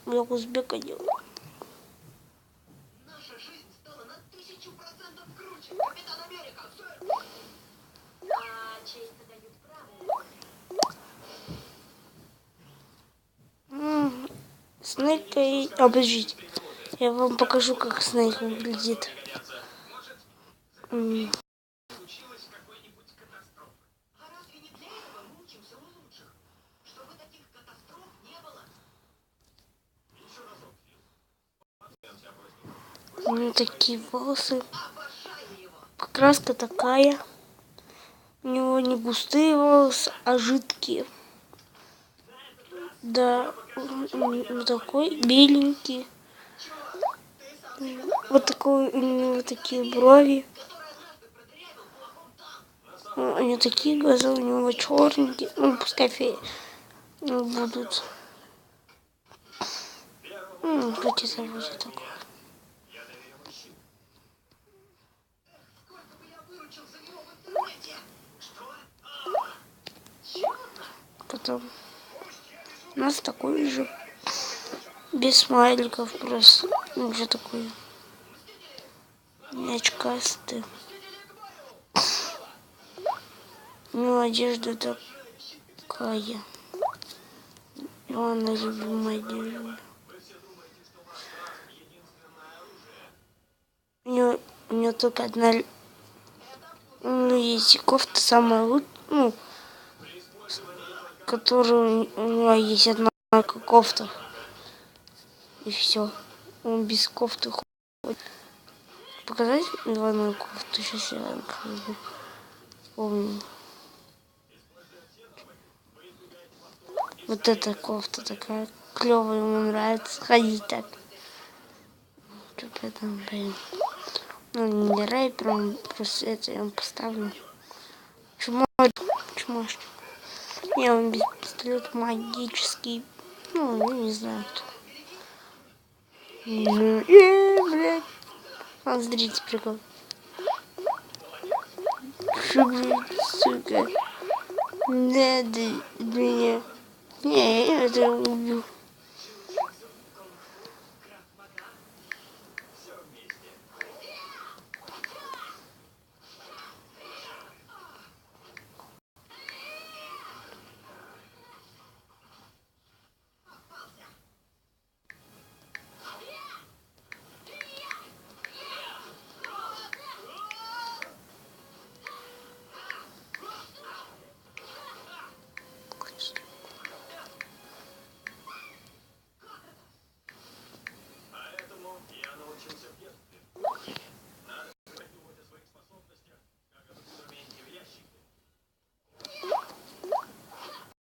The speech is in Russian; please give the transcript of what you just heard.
Я узбека делаю. Наша жизнь стала на 1000% круче. Капитан Америка, сэр! А честь дают правую. Снейк и... Обождите. Я вам покажу, как Снейк выглядит. Случилась какой-нибудь катастрофа. А разве не для этого мы учимся у лучших? Чтобы таких катастроф не было. Еще разок. У него такие волосы. Обожаю его. Покраска такая. У него не густые волосы, а жидкие. Да, он такой беленький. Вот такой у него такие брови. У него такие глаза, у него черненькие. Ну, пускай будут. Будьте забудьте такое. Потом у нас такой же. Без смайликов просто. Уже такой очкастый. У него одежда такая. Она любимая одежда. У него только одна... Ну, есть кофта самая лучшая. Ну, которую у него есть одна кофта. И все. Он без кофты ходит. Показать главную кофту? Сейчас я помню. Вот эта кофта такая клевая, ему нравится ходить так. Что-то там, блин. Ну, не рэпером, просто это я вам поставлю. Чумашь. Не, он без пистолета магический. Ну, я не знаю кто. Блядь. А, смотрите, прикол. Что, блядь, сука? Надо меня. Не, я это убью.